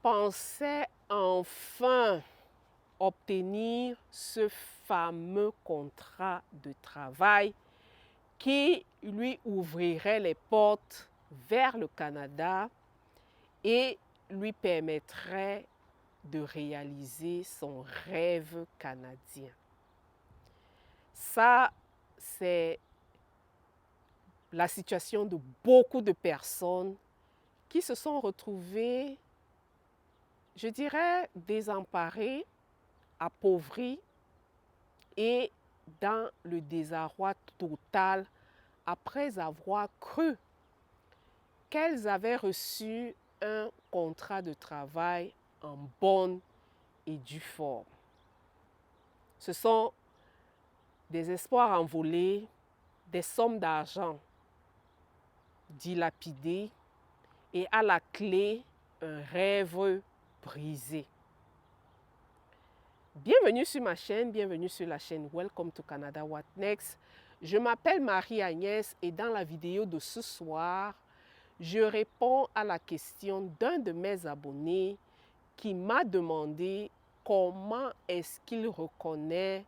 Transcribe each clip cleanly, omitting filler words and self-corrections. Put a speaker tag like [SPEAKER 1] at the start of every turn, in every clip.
[SPEAKER 1] Pensait enfin obtenir ce fameux contrat de travail qui lui ouvrirait les portes vers le Canada et lui permettrait de réaliser son rêve canadien. Ça, c'est la situation de beaucoup de personnes qui se sont retrouvées, je dirais, désemparées, appauvries et dans le désarroi total après avoir cru qu'elles avaient reçu un contrat de travail en bonne et due forme. Ce sont des espoirs envolés, des sommes d'argent dilapidées et à la clé, un rêve brisé. Bienvenue sur ma chaîne, bienvenue sur la chaîne Welcome to Canada What Next. Je m'appelle Marie-Agnès et dans la vidéo de ce soir, je réponds à la question d'un de mes abonnés qui m'a demandé comment est-ce qu'il reconnaît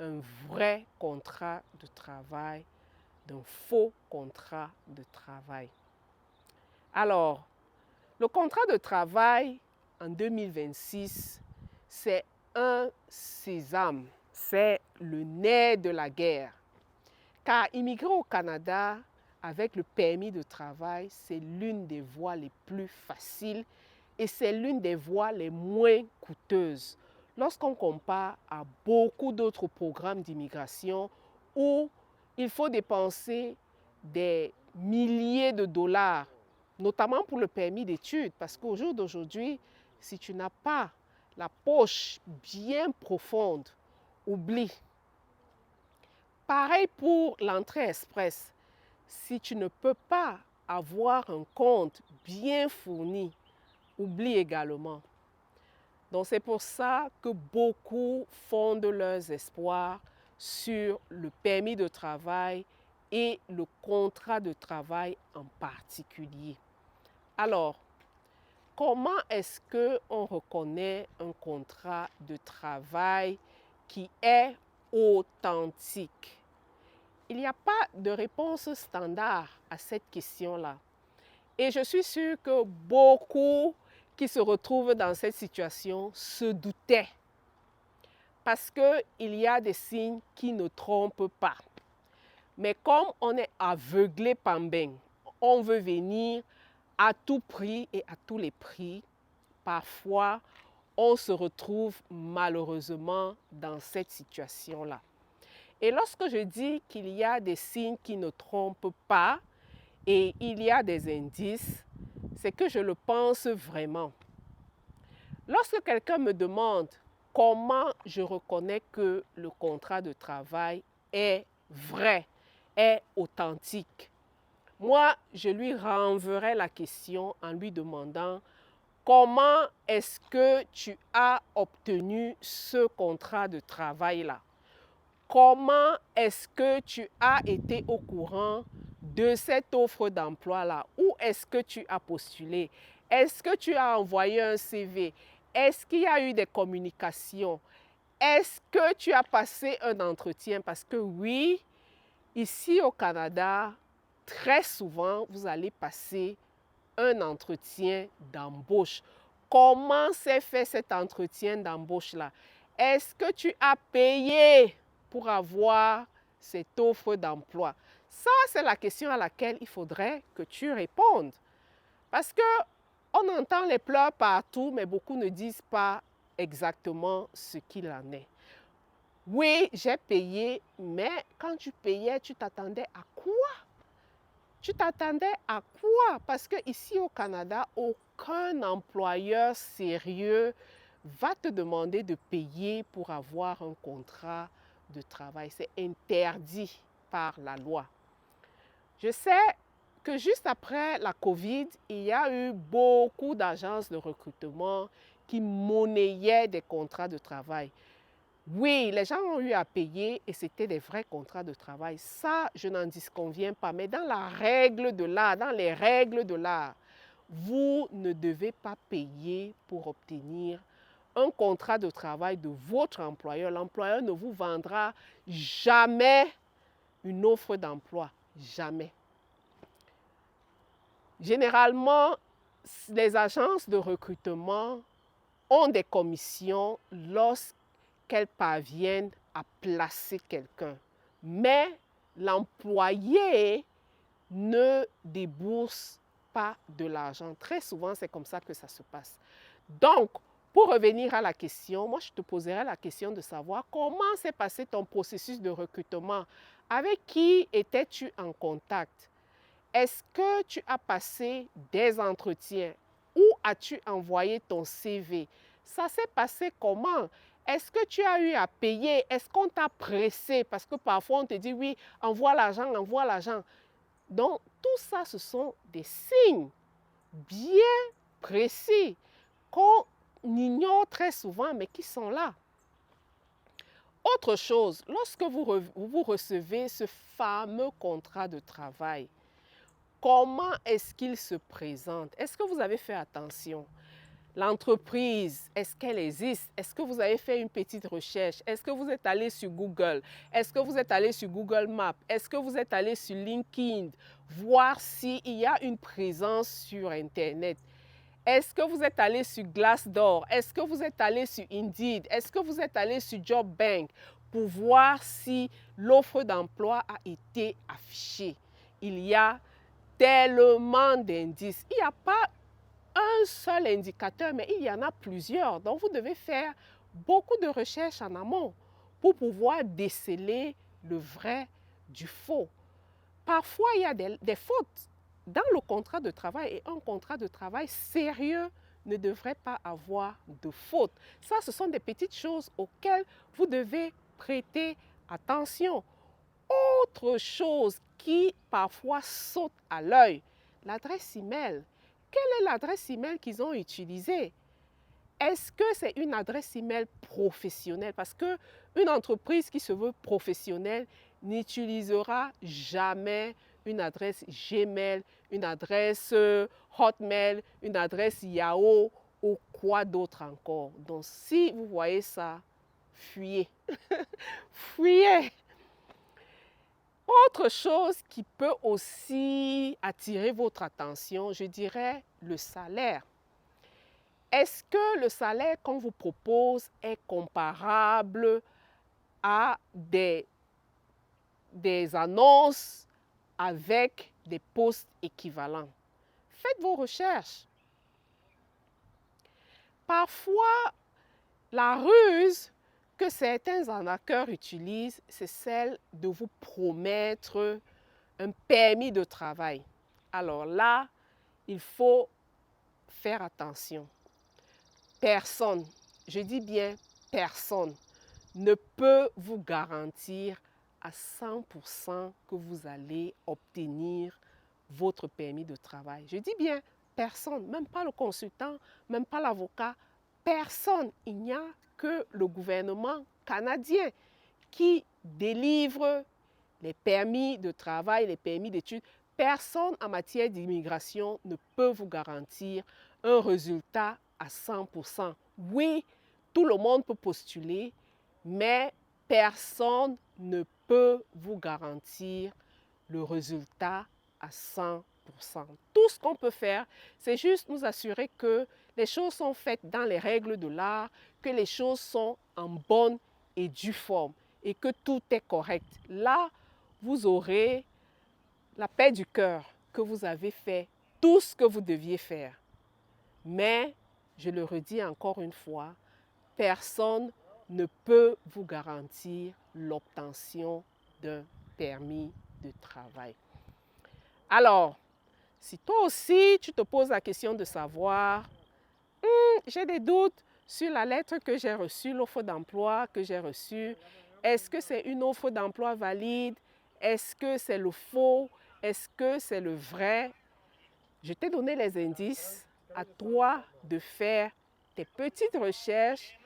[SPEAKER 1] un vrai contrat de travail d'un faux contrat de travail. Alors, le contrat de travail en 2026, c'est un sésame, c'est le nerf de la guerre. Car immigrer au Canada avec le permis de travail, c'est l'une des voies les plus faciles et c'est l'une des voies les moins coûteuses lorsqu'on compare à beaucoup d'autres programmes d'immigration où il faut dépenser des milliers de dollars, notamment pour le permis d'études, parce qu'au jour d'aujourd'hui, si tu n'as pas la poche bien profonde, oublie. Pareil pour l'entrée express. Si tu ne peux pas avoir un compte bien fourni, oublie également. Donc c'est pour ça que beaucoup fondent leurs espoirs sur le permis de travail et le contrat de travail en particulier. Alors, comment est-ce qu'on reconnaît un contrat de travail qui est authentique? Il n'y a pas de réponse standard à cette question-là. Et je suis sûre que beaucoup qui se retrouvent dans cette situation se doutaient. Parce qu'il y a des signes qui ne trompent pas. Mais comme on est aveuglé par ben, on veut venir à tout prix et à tous les prix. Parfois, on se retrouve malheureusement dans cette situation-là. Et lorsque je dis qu'il y a des signes qui ne trompent pas et il y a des indices, c'est que je le pense vraiment. Lorsque quelqu'un me demande comment je reconnais que le contrat de travail est vrai, est authentique, moi, je lui renverrai la question en lui demandant comment est-ce que tu as obtenu ce contrat de travail-là? Comment est-ce que tu as été au courant de cette offre d'emploi-là? Où est-ce que tu as postulé? Est-ce que tu as envoyé un CV? Est-ce qu'il y a eu des communications? Est-ce que tu as passé un entretien? Parce que oui, ici au Canada, très souvent, vous allez passer un entretien d'embauche. Comment s'est fait cet entretien d'embauche-là? Est-ce que tu as payé pour avoir cette offre d'emploi? Ça, c'est la question à laquelle il faudrait que tu répondes. Parce qu'on entend les pleurs partout, mais beaucoup ne disent pas exactement ce qu'il en est. Oui, j'ai payé, mais quand tu payais, tu t'attendais à quoi? Tu t'attendais à quoi? Parce qu'ici au Canada, aucun employeur sérieux va te demander de payer pour avoir un contrat de travail. C'est interdit par la loi. Je sais que juste après la COVID, il y a eu beaucoup d'agences de recrutement qui monnayaient des contrats de travail. Oui, les gens ont eu à payer et c'était des vrais contrats de travail. Ça, je n'en disconviens pas. Mais dans la règle de l'art, dans les règles de l'art, vous ne devez pas payer pour obtenir un contrat de travail de votre employeur. L'employeur ne vous vendra jamais une offre d'emploi. Jamais. Généralement, les agences de recrutement ont des commissions lorsqu'elles parviennent à placer quelqu'un. Mais l'employé ne débourse pas de l'argent. Très souvent, c'est comme ça que ça se passe. Donc, pour revenir à la question, moi, je te poserai la question de savoir comment s'est passé ton processus de recrutement. Avec qui étais-tu en contact? Est-ce que tu as passé des entretiens? Où as-tu envoyé ton CV? Ça s'est passé comment? Est-ce que tu as eu à payer? Est-ce qu'on t'a pressé? Parce que parfois, on te dit, oui, envoie l'argent, envoie l'argent. Donc, tout ça, ce sont des signes bien précis qu'on ignore très souvent, mais qui sont là. Autre chose, lorsque vous recevez ce fameux contrat de travail, comment est-ce qu'il se présente? Est-ce que vous avez fait attention? L'entreprise, est-ce qu'elle existe? Est-ce que vous avez fait une petite recherche? Est-ce que vous êtes allé sur Google? Est-ce que vous êtes allé sur Google Maps? Est-ce que vous êtes allé sur LinkedIn? Voir s'il y a une présence sur Internet. Est-ce que vous êtes allé sur Glassdoor? Est-ce que vous êtes allé sur Indeed? Est-ce que vous êtes allé sur JobBank pour voir si l'offre d'emploi a été affichée? Il y a tellement d'indices. Il n'y a pas un seul indicateur, mais il y en a plusieurs. Donc, vous devez faire beaucoup de recherches en amont pour pouvoir déceler le vrai du faux. Parfois, il y a des fautes dans le contrat de travail et un contrat de travail sérieux ne devrait pas avoir de fautes. Ça, ce sont des petites choses auxquelles vous devez prêter attention. Autre chose qui parfois saute à l'œil, l'adresse email. Quelle est l'adresse email qu'ils ont utilisée? Est-ce que c'est une adresse email professionnelle? Parce qu'une entreprise qui se veut professionnelle n'utilisera jamais une adresse Gmail, une adresse Hotmail, une adresse Yahoo ou quoi d'autre encore. Donc, si vous voyez ça, fuyez. Fuyez. Autre chose qui peut aussi attirer votre attention, je dirais le salaire. Est-ce que le salaire qu'on vous propose est comparable à des annonces avec des postes équivalents? Faites vos recherches. Parfois, la ruse que certains arnaqueurs utilisent, c'est celle de vous promettre un permis de travail. Alors là, il faut faire attention. Personne, je dis bien personne, ne peut vous garantir à 100% que vous allez obtenir votre permis de travail. Je dis bien personne, même pas le consultant, même pas l'avocat, personne. Il n'y a que le gouvernement canadien qui délivre les permis de travail, les permis d'études. Personne en matière d'immigration ne peut vous garantir un résultat à 100%. Oui, tout le monde peut postuler, mais personne ne peut vous garantir le résultat à 100%. Tout ce qu'on peut faire, c'est juste nous assurer que les choses sont faites dans les règles de l'art, que les choses sont en bonne et due forme et que tout est correct. Là, vous aurez la paix du cœur que vous avez fait tout ce que vous deviez faire. Mais, je le redis encore une fois, personne ne peut vous garantir l'obtention d'un permis de travail. Alors, si toi aussi tu te poses la question de savoir, j'ai des doutes sur la lettre que j'ai reçue, l'offre d'emploi que j'ai reçue, est-ce que c'est une offre d'emploi valide? Est-ce que c'est le faux? Est-ce que c'est le vrai? Je t'ai donné les indices, à toi de faire tes petites recherches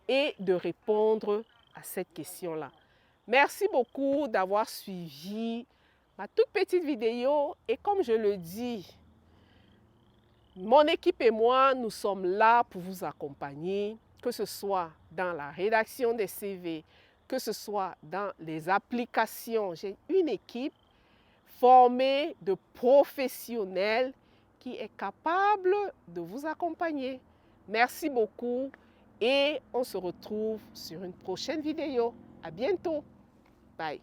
[SPEAKER 1] et de répondre à cette question-là. Merci beaucoup d'avoir suivi ma toute petite vidéo et comme je le dis, Mon équipe et moi, nous sommes là pour vous accompagner, que ce soit dans la rédaction des CV, que ce soit dans les applications. J'ai une équipe formée de professionnels qui est capable de vous accompagner. Merci beaucoup et on se retrouve sur une prochaine vidéo. À bientôt. Bye.